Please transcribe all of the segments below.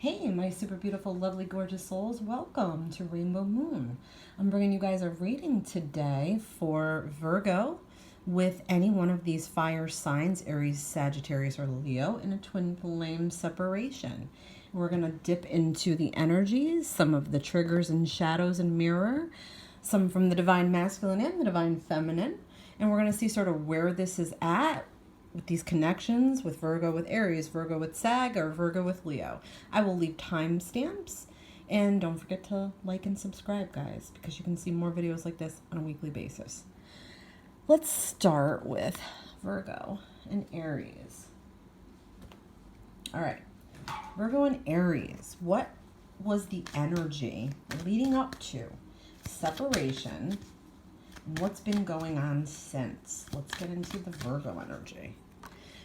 Hey, my super beautiful, lovely, gorgeous souls. Welcome to Rainbow Moon. I'm bringing you guys a reading today for Virgo with any one of these fire signs, Aries, Sagittarius, or Leo, in a twin flame separation. We're going to dip into the energies, some of the triggers and shadows and mirror, some from the divine masculine and the divine feminine. And we're going to see sort of where this is at with these connections with Virgo with Aries, Virgo with Sag, or Virgo with Leo. I will leave timestamps. And don't forget to like and subscribe, guys, because you can see more videos like this on a weekly basis. Let's start with Virgo and Aries. All right, Virgo and Aries. What was the energy leading up to separation? What's been going on since? Let's get into the Virgo energy.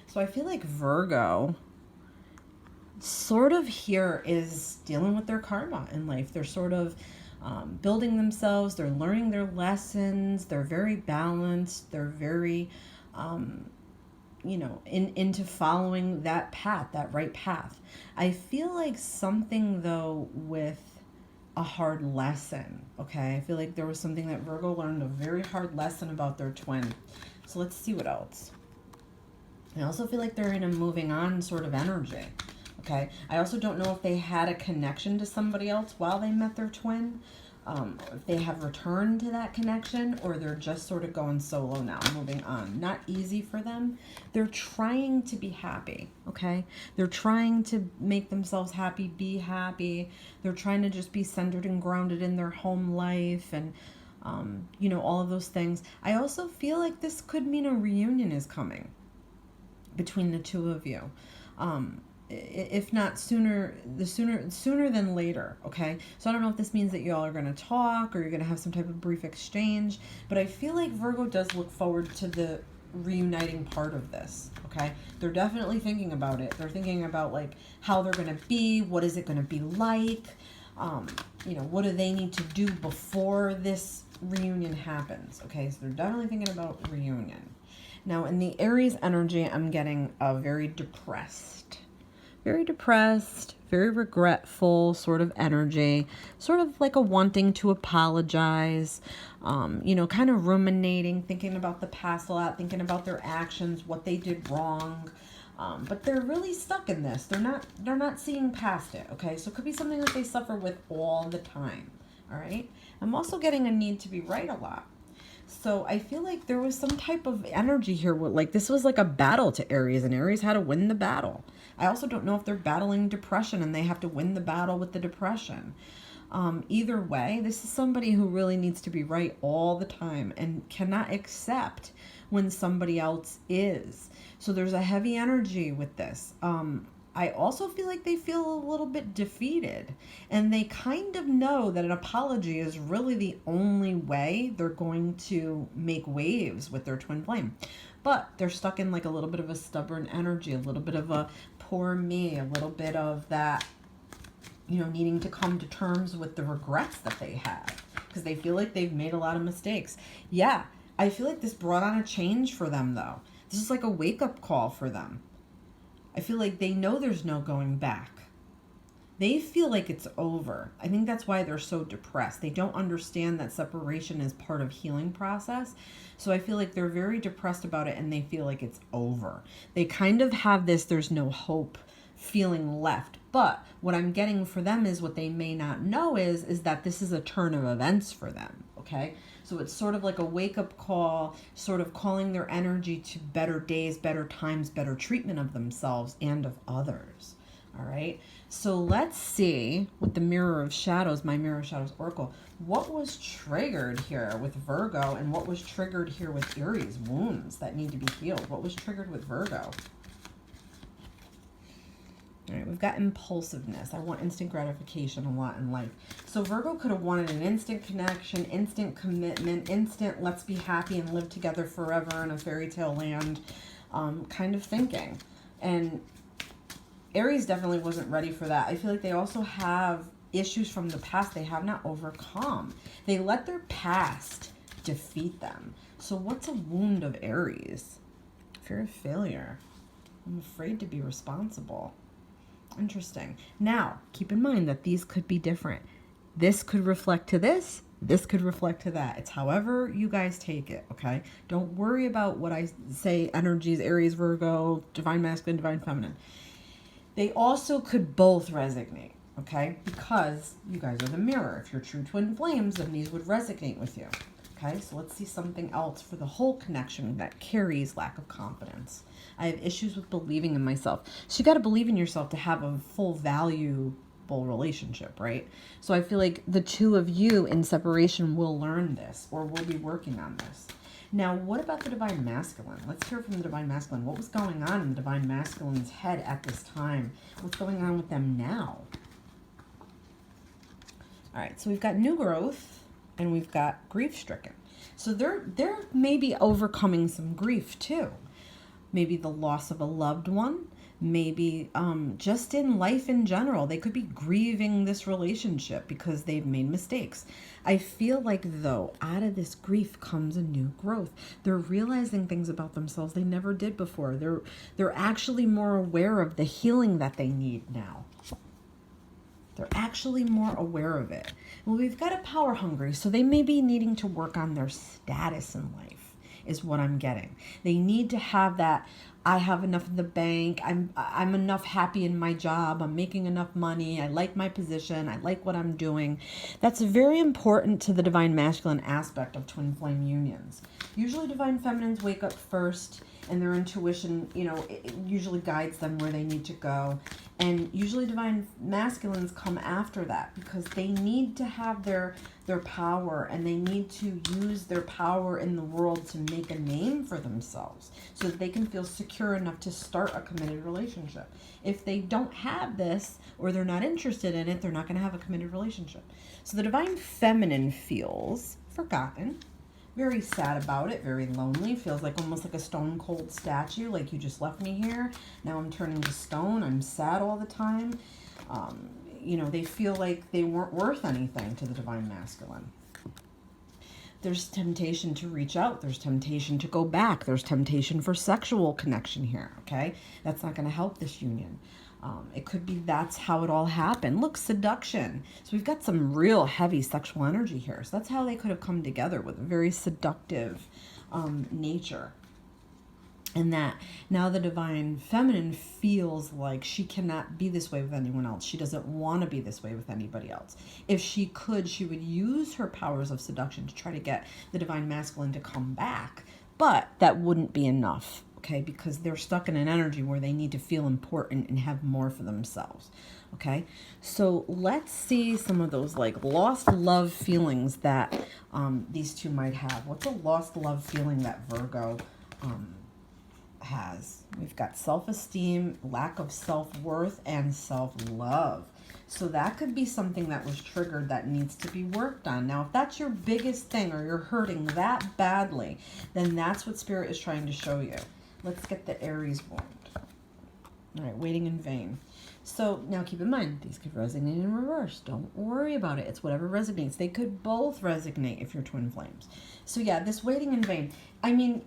So I feel like Virgo sort of here is dealing with their karma in life. They're sort of building themselves. They're learning their lessons. They're very balanced. They're very, into following that path, that right path. I feel like something, though, with a hard lesson, okay? I feel like there was something that Virgo learned, a very hard lesson about their twin. So let's see what else. I also feel like they're in a moving on sort of energy, okay? I also don't know if they had a connection to somebody else while they met their twin, if they have returned to that connection, or they're just sort of going solo now, moving on. Not easy for them. They're trying to be happy, okay? They're trying to make themselves happy, be happy. They're trying to just be centered and grounded in their home life and, all of those things. I also feel like this could mean a reunion is coming between the two of you. If not sooner than later, okay? So I don't know if this means that y'all are going to talk or you're going to have some type of brief exchange, but I feel like Virgo does look forward to the reuniting part of this, okay? They're definitely thinking about it. They're thinking about like how they're going to be, what is it going to be like, what do they need to do before this reunion happens, okay? So they're definitely thinking about reunion. Now in the Aries energy, I'm getting a very depressed, very regretful sort of energy, sort of like a wanting to apologize, kind of ruminating, thinking about the past a lot, thinking about their actions, what they did wrong. But they're really stuck in this. They're not seeing past it, okay? So it could be something that they suffer with all the time, all right? I'm also getting a need to be right a lot. So I feel like there was some type of energy here where like this was like a battle to Aries, and Aries had to win the battle. I also don't know if they're battling depression and they have to win the battle with the depression. Either way, this is somebody who really needs to be right all the time and cannot accept when somebody else is. So there's a heavy energy with this. I also feel like they feel a little bit defeated, and they kind of know that an apology is really the only way they're going to make waves with their twin flame. But they're stuck in like a little bit of a stubborn energy, a little bit of a poor me, a little bit of that, needing to come to terms with the regrets that they have because they feel like they've made a lot of mistakes. Yeah, I feel like this brought on a change for them, though. This is like a wake-up call for them. I feel like they know there's no going back. They feel like it's over. I think that's why they're so depressed. They don't understand that separation is part of healing process. So I feel like they're very depressed about it and they feel like it's over. They kind of have this there's no hope feeling left. But what I'm getting for them is what they may not know is that this is a turn of events for them, okay? So it's sort of like a wake-up call, sort of calling their energy to better days, better times, better treatment of themselves and of others. All right. So let's see with the Mirror of Shadows, my Mirror of Shadows Oracle, what was triggered here with Virgo and what was triggered here with Aries? Wounds that need to be healed. What was triggered with Virgo? All right, we've got impulsiveness. I want instant gratification a lot in life. So Virgo could have wanted an instant connection, instant commitment, instant let's be happy and live together forever in a fairy tale land kind of thinking. And Aries definitely wasn't ready for that. I feel like they also have issues from the past they have not overcome. They let their past defeat them. So what's a wound of Aries? Fear of failure. I'm afraid to be responsible. Interesting. Now, keep in mind that these could be different. This could reflect to this. This could reflect to that. It's however you guys take it, okay? Don't worry about what I say, energies, Aries, Virgo, divine masculine, divine feminine. They also could both resonate, okay? Because you guys are the mirror. If you're true twin flames, then these would resonate with you. Okay, so let's see something else for the whole connection that carries lack of confidence. I have issues with believing in myself. So you got to believe in yourself to have a full valuable relationship, right? So I feel like the two of you in separation will learn this, or will be working on this. Now, what about the divine masculine? Let's hear from the divine masculine. What was going on in the divine masculine's head at this time? What's going on with them now? All right, so we've got new growth. And we've got grief-stricken. So they're maybe overcoming some grief too. Maybe the loss of a loved one. Maybe just in life in general. They could be grieving this relationship because they've made mistakes. I feel like, though, out of this grief comes a new growth. They're realizing things about themselves they never did before. They're actually more aware of the healing that they need now. They're actually more aware of it. Well, we've got a power hungry, so they may be needing to work on their status in life, is what I'm getting. They need to have that, I have enough in the bank, I'm enough happy in my job, I'm making enough money, I like my position, I like what I'm doing. That's very important to the divine masculine aspect of twin flame unions. Usually divine feminines wake up first, and their intuition, it usually guides them where they need to go. And usually divine masculines come after that because they need to have their power, and they need to use their power in the world to make a name for themselves so that they can feel secure enough to start a committed relationship. If they don't have this, or they're not interested in it, they're not going to have a committed relationship. So the divine feminine feels forgotten, very sad about it, very lonely, feels like almost like a stone cold statue, like you just left me here, now I'm turning to stone, I'm sad all the time. They feel like they weren't worth anything to the divine masculine. There's temptation to reach out, there's temptation to go back, there's temptation for sexual connection here, okay? That's not going to help this union. It could be that's how it all happened. Look, seduction. So we've got some real heavy sexual energy here. So that's how they could have come together, with a very seductive nature. And that now the divine feminine feels like she cannot be this way with anyone else. She doesn't want to be this way with anybody else. If she could, she would use her powers of seduction to try to get the divine masculine to come back. But that wouldn't be enough. Okay, because they're stuck in an energy where they need to feel important and have more for themselves. Okay, so let's see some of those like lost love feelings that these two might have. What's a lost love feeling that Virgo has? We've got self-esteem, lack of self-worth, and self-love. So that could be something that was triggered that needs to be worked on. Now, if that's your biggest thing, or you're hurting that badly, then that's what Spirit is trying to show you. Let's get the Aries wound. All right, waiting in vain. So now keep in mind, these could resonate in reverse. Don't worry about it. It's whatever resonates. They could both resonate if you're twin flames. So yeah, this waiting in vain. I mean,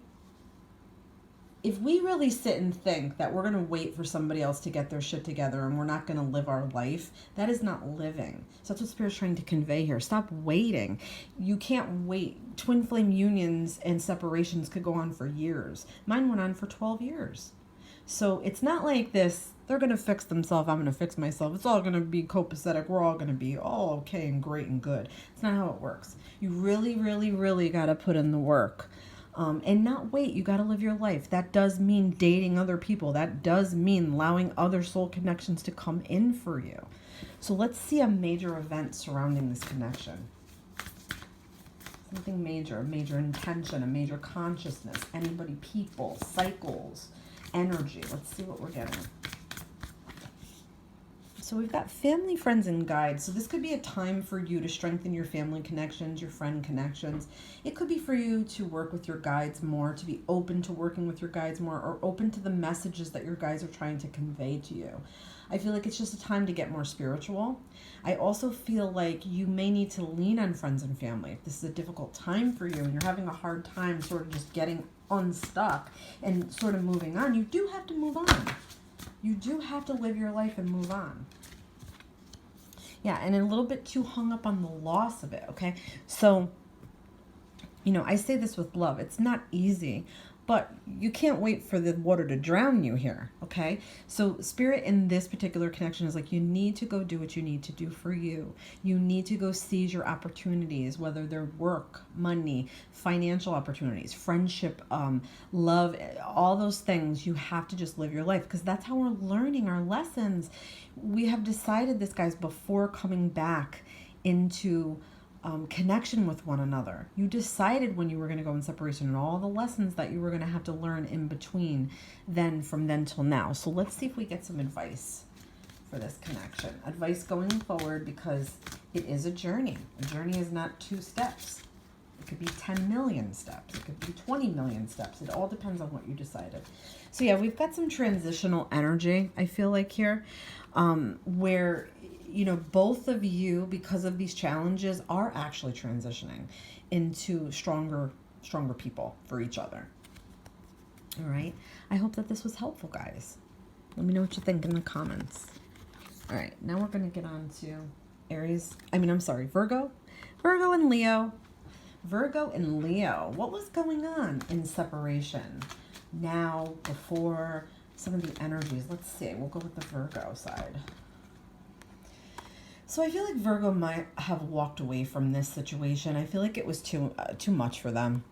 if we really sit and think that we're going to wait for somebody else to get their shit together and we're not going to live our life, that is not living. So that's what Spirit's trying to convey here. Stop waiting. You can't wait. Twin flame unions and separations could go on for years. Mine went on for 12 years. So it's not like this, they're going to fix themselves, I'm going to fix myself. It's all going to be copacetic. We're all going to be all okay and great and good. It's not how it works. You really, really, really got to put in the work. And not wait. You got to live your life. That does mean dating other people. That does mean allowing other soul connections to come in for you. So let's see a major event surrounding this connection. Something major, a major intention, a major consciousness, anybody, people, cycles, energy. Let's see what we're getting. So we've got family, friends, and guides. So this could be a time for you to strengthen your family connections, your friend connections. It could be for you to work with your guides more, to be open to working with your guides more, or open to the messages that your guides are trying to convey to you. I feel like it's just a time to get more spiritual. I also feel like you may need to lean on friends and family. If this is a difficult time for you and you're having a hard time sort of just getting unstuck and sort of moving on, you do have to move on. You do have to live your life and move on. Yeah, and a little bit too hung up on the loss of it, okay? So, you know, I say this with love. It's not easy, but you can't wait for the water to drown you here, okay? So Spirit in this particular connection is like, you need to go do what you need to do for you. You need to go seize your opportunities, whether they're work, money, financial opportunities, friendship, love, all those things. You have to just live your life, because that's how we're learning our lessons. We have decided this, guys, before coming back into connection with one another. You decided when you were going to go in separation and all the lessons that you were going to have to learn in between from then till now. So let's see if we get some advice for this connection. Advice going forward, because it is a journey. A journey is not 2 steps. It could be 10 million steps. It could be 20 million steps. It all depends on what you decided. So yeah, we've got some transitional energy, I feel like, here, where, you know, both of you, because of these challenges, are actually transitioning into stronger people for each other. All right. I hope that this was helpful, guys. Let me know what you think in the comments. All right. Now we're going to get on to Virgo. Virgo and Leo. Virgo and Leo. What was going on in separation? Now, before, some of the energies. Let's see. We'll go with the Virgo side. So I feel like Virgo might have walked away from this situation. I feel like it was too much for them.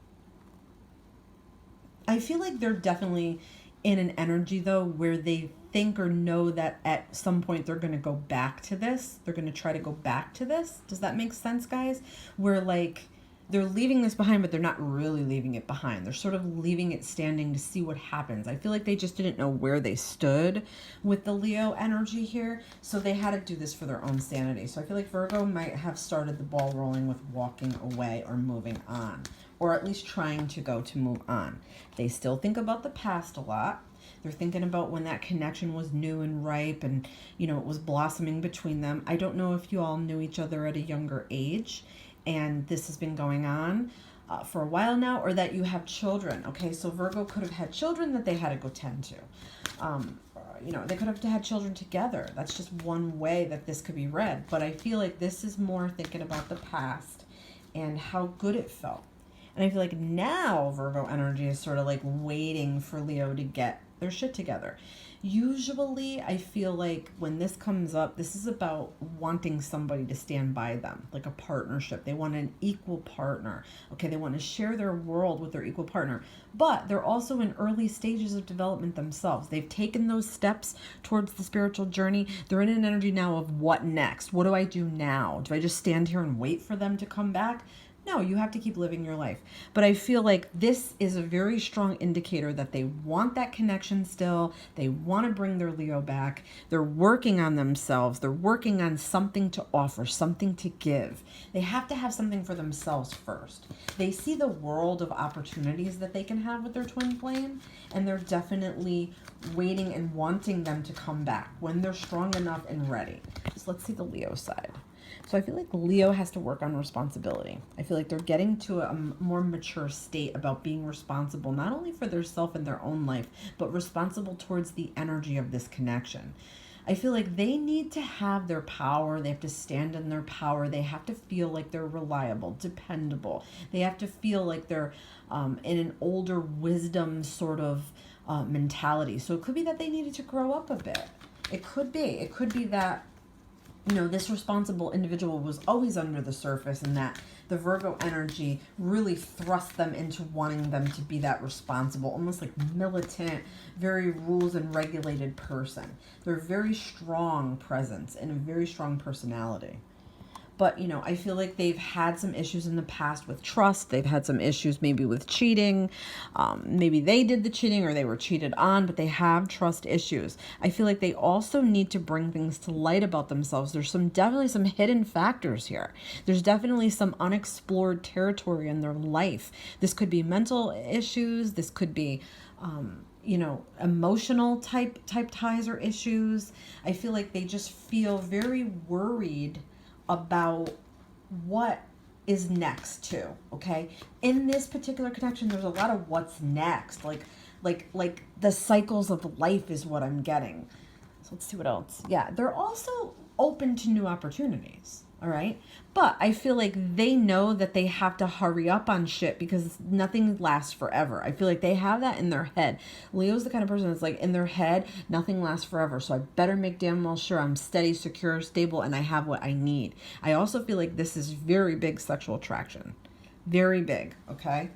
I feel like they're definitely in an energy, though, where they think or know that at some point they're going to go back to this. They're going to try to go back to this. Does that make sense, guys? Where, like, they're leaving this behind, but they're not really leaving it behind. They're sort of leaving it standing to see what happens. I feel like they just didn't know where they stood with the Leo energy here, so they had to do this for their own sanity. So I feel like Virgo might have started the ball rolling with walking away or moving on, or at least trying to move on. They still think about the past a lot. They're thinking about when that connection was new and ripe and, you know, it was blossoming between them. I don't know if you all knew each other at a younger age, and this has been going on for a while now, or that you have children. Okay, so Virgo could have had children that they had to go tend to. You know, they could have had children together. That's just one way that this could be read. But I feel like this is more thinking about the past and how good it felt. And I feel like now Virgo energy is sort of like waiting for Leo to get their shit together. Usually, I feel like when this comes up, this is about wanting somebody to stand by them, like a partnership. They want an equal partner. Okay, they want to share their world with their equal partner. But they're also in early stages of development themselves. They've taken those steps towards the spiritual journey. They're in an energy now of what next? What do I do now? Do I just stand here and wait for them to come back? No, you have to keep living your life. But I feel like this is a very strong indicator that they want that connection still. They want to bring their Leo back. They're working on themselves. They're working on something to offer, something to give. They have to have something for themselves first. They see the world of opportunities that they can have with their twin flame, and they're definitely waiting and wanting them to come back when they're strong enough and ready. So let's see the Leo side. So I feel like Leo has to work on responsibility. I feel like they're getting to a more mature state about being responsible, not only for their self and their own life, but responsible towards the energy of this connection. I feel like they need to have their power. They have to stand in their power. They have to feel like they're reliable, dependable. They have to feel like they're in an older wisdom sort of mentality. So it could be that they needed to grow up a bit. It could be that, you know, this responsible individual was always under the surface, and that the Virgo energy really thrust them into wanting them to be that responsible, almost like militant, very rules and regulated person. They're a very strong presence and a very strong personality. But, you know, I feel like they've had some issues in the past with trust. They've had some issues maybe with cheating. Maybe they did the cheating or they were cheated on, but they have trust issues. I feel like they also need to bring things to light about themselves. There's definitely some hidden factors here. There's definitely some unexplored territory in their life. This could be mental issues. This could be you know, emotional type ties or issues. I feel like they just feel very worried about what is next too, okay? In this particular connection, there's a lot of what's next. Like, like the cycles of life is what I'm getting. So let's see what else. Yeah, they're also open to new opportunities. All right. But I feel like they know that they have to hurry up on shit because nothing lasts forever. I feel like they have that in their head. Leo's the kind of person that's like in their head, nothing lasts forever. So I better make damn well sure I'm steady, secure, stable, and I have what I need. I also feel like this is very big sexual attraction. Very big. Okay.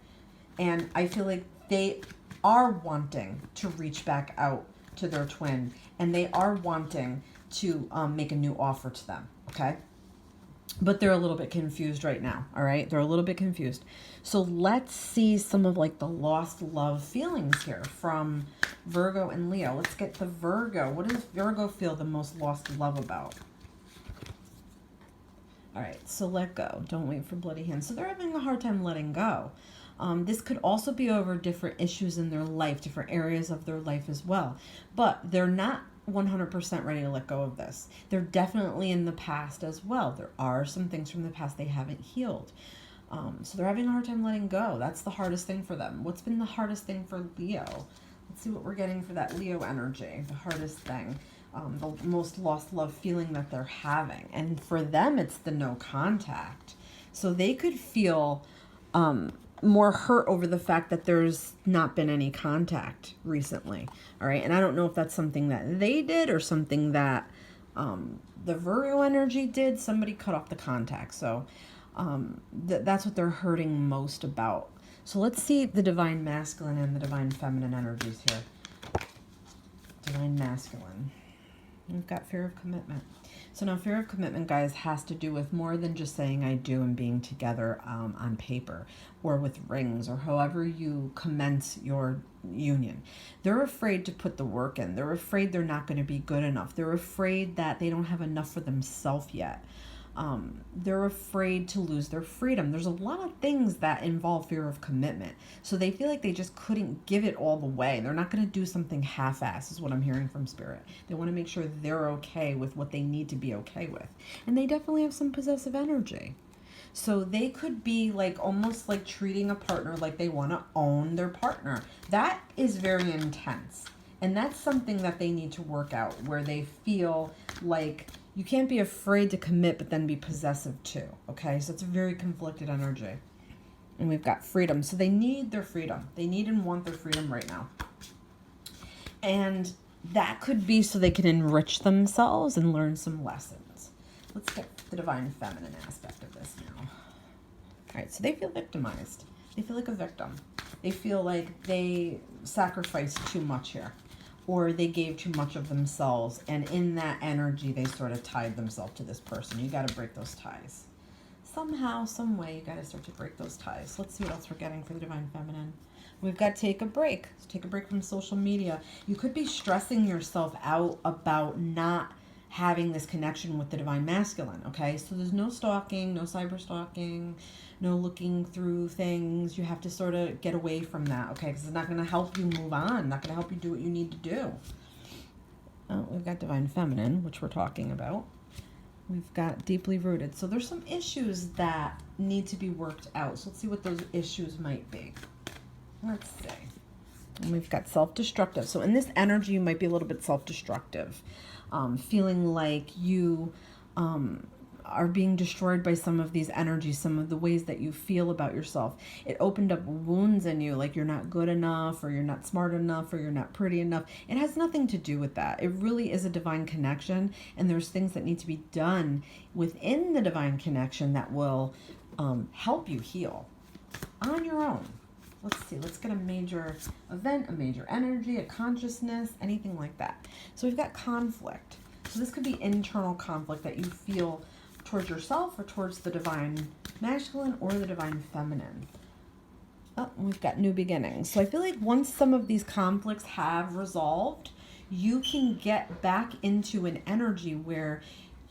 And I feel like they are wanting to reach back out to their twin, and they are wanting to make a new offer to them. Okay. But they're a little bit confused right now, all right? They're a little bit confused. So let's see some of like the lost love feelings here from Virgo and Leo. Let's get the Virgo. What does Virgo feel the most lost love about? All right, so let go. Don't wait for bloody hands. So they're having a hard time letting go. This could also be over different issues in their life, different areas of their life as well. But they're not 100% ready to let go of this. They're definitely in the past as well. There are some things from the past they haven't healed. So they're having a hard time letting go. That's the hardest thing for them. What's been the hardest thing for Leo? Let's see what we're getting for that Leo energy. The hardest thing. The most lost love feeling that they're having. And for them, it's the no contact. So they could feel more hurt over the fact that there's not been any contact recently. All right. And I don't know if that's something that they did or something that the Virgo energy did. Somebody cut off the contact. So that's what they're hurting most about. So let's see the divine masculine and the divine feminine energies here. Divine masculine. We've got fear of commitment. So now fear of commitment, guys, has to do with more than just saying I do and being together on paper or with rings or however you commence your union. They're afraid to put the work in. They're afraid they're not going to be good enough. They're afraid that they don't have enough for themselves yet. They're afraid to lose their freedom. There's a lot of things that involve fear of commitment. So they feel like they just couldn't give it all the way. They're not going to do something half-assed is what I'm hearing from Spirit. They want to make sure they're okay with what they need to be okay with. And they definitely have some possessive energy. So they could be like almost like treating a partner like they want to own their partner. That is very intense. And that's something that they need to work out, where they feel like you can't be afraid to commit, but then be possessive too. Okay, so it's a very conflicted energy. And we've got freedom. So they need their freedom. They need and want their freedom right now. And that could be so they can enrich themselves and learn some lessons. Let's get the divine feminine aspect of this now. All right, so they feel victimized. They feel like a victim. They feel like they sacrificed too much here, or they gave too much of themselves, and in that energy they sort of tied themselves to this person. You got to break those ties somehow, some way. You got to start to break those ties. Let's see what else we're getting for the divine feminine. We've got take a break. So take a break from social media. You could be stressing yourself out about not having this connection with the divine masculine. Okay, so there's no stalking, no cyber stalking, no looking through things. You have to sort of get away from that, okay? Because it's not going to help you move on, not going to help you do what you need to do. Oh, we've got divine feminine, which we're talking about. We've got deeply rooted. So there's some issues that need to be worked out. So let's see what those issues might be. Let's see. And we've got self-destructive. So in this energy, you might be a little bit self-destructive, feeling like you are being destroyed by some of these energies, some of the ways that you feel about yourself. It opened up wounds in you, like you're not good enough, or you're not smart enough, or you're not pretty enough. It has nothing to do with that. It really is a divine connection, and there's things that need to be done within the divine connection that will help you heal on your own. Let's see, let's get a major event, a major energy, a consciousness, anything like that. So we've got conflict. So this could be internal conflict that you feel towards yourself or towards the divine masculine or the divine feminine. Oh, we've got new beginnings. So I feel like once some of these conflicts have resolved, you can get back into an energy where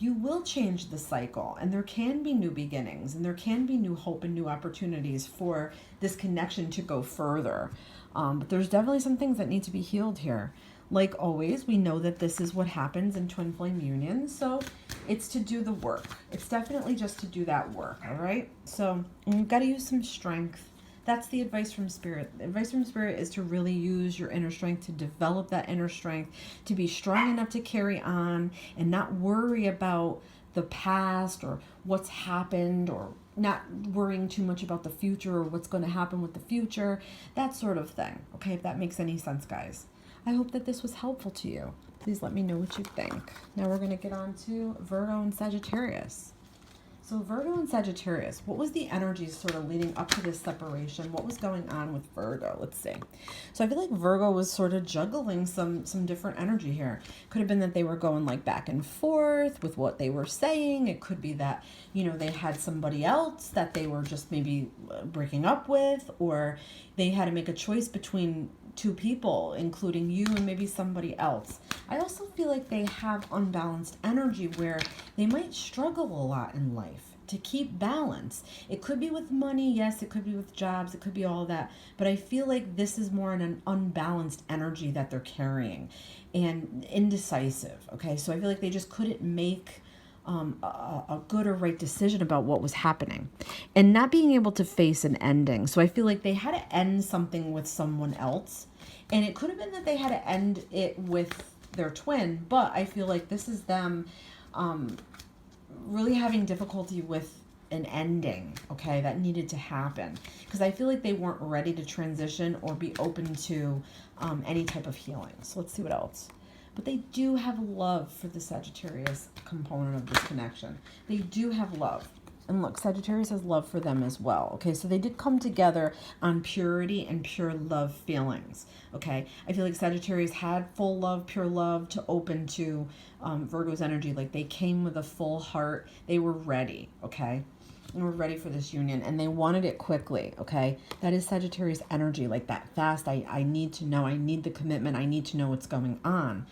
you will change the cycle, and there can be new beginnings, and there can be new hope and new opportunities for this connection to go further. But there's definitely some things that need to be healed here. Like always, we know that this is what happens in twin flame unions, so it's to do the work. It's definitely just to do that work, all right? So we've got to use some strength. that's the advice from Spirit. The advice from Spirit is to really use your inner strength, to develop that inner strength, to be strong enough to carry on and not worry about the past or what's happened, or not worrying too much about the future or what's going to happen with the future, that sort of thing. Okay, if that makes any sense, guys. I hope that this was helpful to you. Please let me know what you think. Now we're going to get on to Virgo and Sagittarius. So Virgo and Sagittarius, what was the energy sort of leading up to this separation? What was going on with Virgo? Let's see. So I feel like Virgo was sort of juggling some different energy here. Could have been that they were going like back and forth with what they were saying. It could be that, you know, they had somebody else that they were just maybe breaking up with, or they had to make a choice between two people, including you and maybe somebody else. I also feel like they have unbalanced energy where they might struggle a lot in life to keep balance. It could be with money, yes, it could be with jobs, it could be all that, but I feel like this is more an unbalanced energy that they're carrying, and indecisive. Okay, so I feel like they just couldn't make a good or right decision about what was happening, and not being able to face an ending. So I feel like they had to end something with someone else, and it could have been that they had to end it with their twin, but I feel like this is them really having difficulty with an ending, okay, that needed to happen, because I feel like they weren't ready to transition or be open to any type of healing. So let's see what else. But they do have love for the Sagittarius component of this connection. They do have love. And look, Sagittarius has love for them as well. Okay, so they did come together on purity and pure love feelings. Okay, I feel like Sagittarius had full love, pure love to open to Virgo's energy. Like they came with a full heart. They were ready. Okay, and were ready for this union, and they wanted it quickly. Okay, that is Sagittarius energy, like that fast. I need to know. I need the commitment. I need to know what's going on.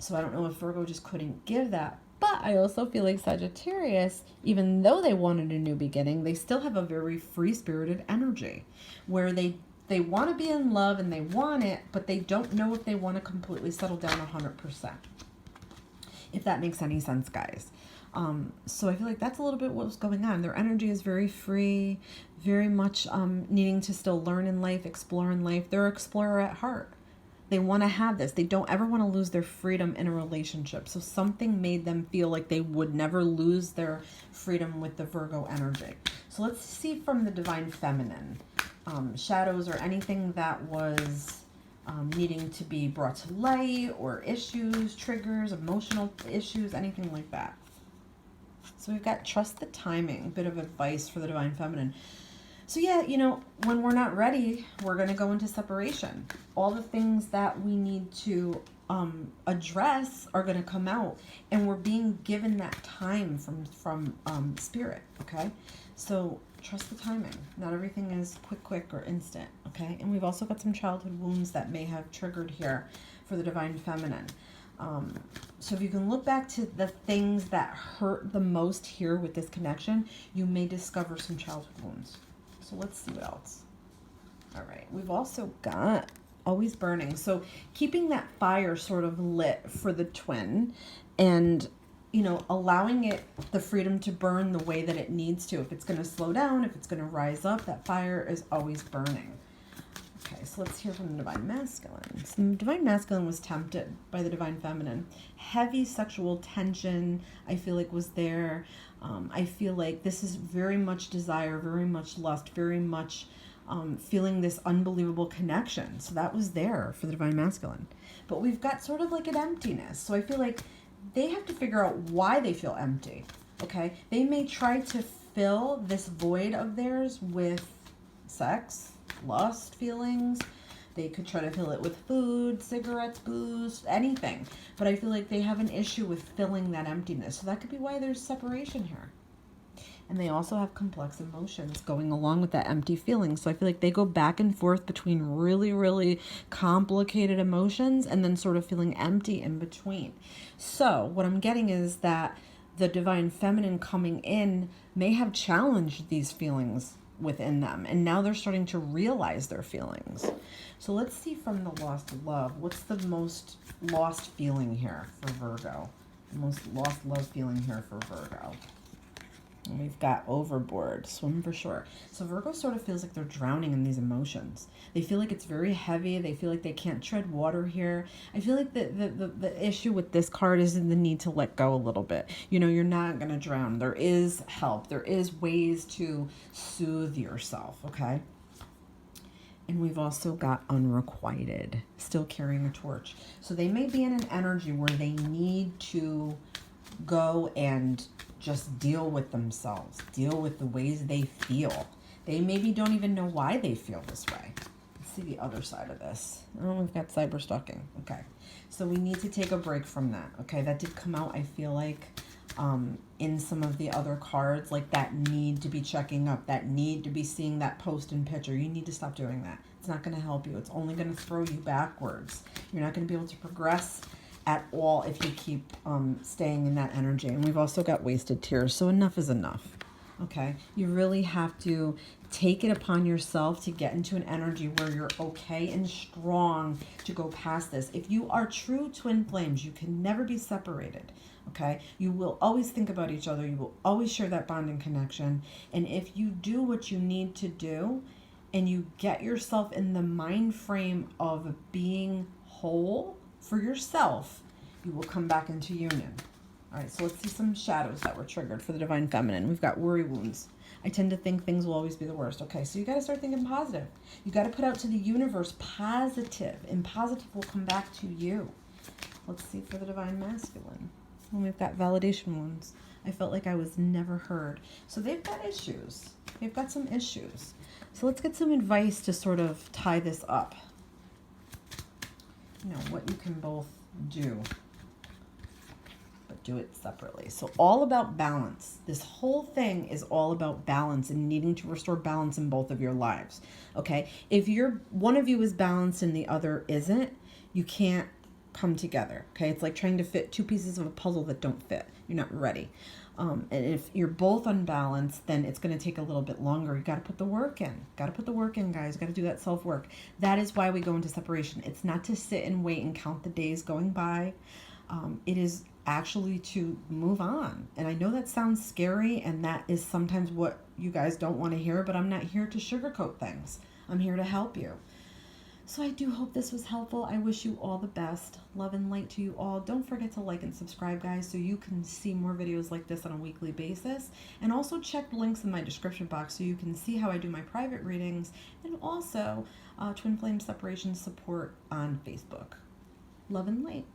So I don't know if Virgo just couldn't give that. But I also feel like Sagittarius, even though they wanted a new beginning, they still have a very free-spirited energy where they want to be in love and they want it, but they don't know if they want to completely settle down 100%. If that makes any sense, guys. So I feel like that's a little bit what's going on. Their energy is very free, very much needing to still learn in life, explore in life. They're an explorer at heart. They want to have this. They don't ever want to lose their freedom in a relationship. So something made them feel like they would never lose their freedom with the Virgo energy. So let's see from the Divine Feminine. Shadows or anything that was needing to be brought to light, or issues, triggers, emotional issues, anything like that. So we've got trust the timing, bit of advice for the Divine Feminine. So yeah, you know, when we're not ready, we're going to go into separation. All the things that we need to address are going to come out, and we're being given that time from Spirit, okay? So trust the timing. Not everything is quick or instant, okay? And we've also got some childhood wounds that may have triggered here for the Divine Feminine. So if you can look back to the things that hurt the most here with this connection, you may discover some childhood wounds. So let's see what else. All right, we've also got always burning. So keeping that fire sort of lit for the twin, and, you know, allowing it the freedom to burn the way that it needs to. If it's going to slow down, if it's going to rise up, that fire is always burning. Okay, so let's hear from the Divine Masculine. So the Divine Masculine was tempted by the Divine Feminine. Heavy sexual tension, I feel like, was there. I feel like this is very much desire, very much lust, very much feeling this unbelievable connection. So that was there for the Divine Masculine. But we've got sort of like an emptiness. So I feel like they have to figure out why they feel empty. Okay, they may try to fill this void of theirs with sex, lust feelings. They could try to fill it with food, cigarettes, booze, anything. But I feel like they have an issue with filling that emptiness. So that could be why there's separation here. And they also have complex emotions going along with that empty feeling. So I feel like they go back and forth between really, really complicated emotions and then sort of feeling empty in between. So what I'm getting is that the Divine Feminine coming in may have challenged these feelings within them, and now they're starting to realize their feelings. So let's see from the lost love, what's the most lost feeling here for Virgo? The most lost love feeling here for Virgo. And we've got overboard, swim for shore. So Virgo sort of feels like they're drowning in these emotions. They feel like it's very heavy. They feel like they can't tread water here. I feel like the issue with this card is in the need to let go a little bit. You know, you're not going to drown. There is help. There is ways to soothe yourself, okay? And we've also got unrequited, still carrying a torch. So they may be in an energy where they need to go and just deal with themselves, deal with the ways they feel. They maybe don't even know why they feel this way. Let's see the other side of this. Oh, we've got cyber stalking. Okay. So we need to take a break from that. Okay. That did come out, I feel like, in some of the other cards, like that need to be checking up, that need to be seeing that post and picture. You need to stop doing that. It's not going to help you. It's only going to throw you backwards. You're not going to be able to progress at all if you keep staying in that energy. And we've also got wasted tears. So enough is enough. Okay. You really have to take it upon yourself to get into an energy where you're okay and strong to go past this. If you are true twin flames, you can never be separated. Okay. You will always think about each other. You will always share that bonding connection. And if you do what you need to do and you get yourself in the mind frame of being whole for yourself, you will come back into union. All right, so let's see some shadows that were triggered for the Divine Feminine. We've got worry wounds. I tend to think things will always be the worst. Okay, so you got to start thinking positive. You got to put out to the universe positive, and positive will come back to you. Let's see for the Divine Masculine. And we've got validation wounds. I felt like I was never heard. So they've got issues. They've got some issues. So let's get some advice to sort of tie this up. You know, what you can both do, but do it separately. So all about balance. This whole thing is all about balance and needing to restore balance in both of your lives. Okay. If one of you is balanced and the other isn't, you can't come together. Okay. It's like trying to fit two pieces of a puzzle that don't fit. You're not ready. And if you're both unbalanced, then it's going to take a little bit longer. You got to put the work in. Got to put the work in, guys. Got to do that self-work. That is why we go into separation. It's not to sit and wait and count the days going by. It is actually to move on. And I know that sounds scary, and that is sometimes what you guys don't want to hear, but I'm not here to sugarcoat things. I'm here to help you. So I do hope this was helpful. I wish you all the best. Love and light to you all. Don't forget to like and subscribe, guys, so you can see more videos like this on a weekly basis. And also check the links in my description box so you can see how I do my private readings, and also Twin Flame Separation support on Facebook. Love and light.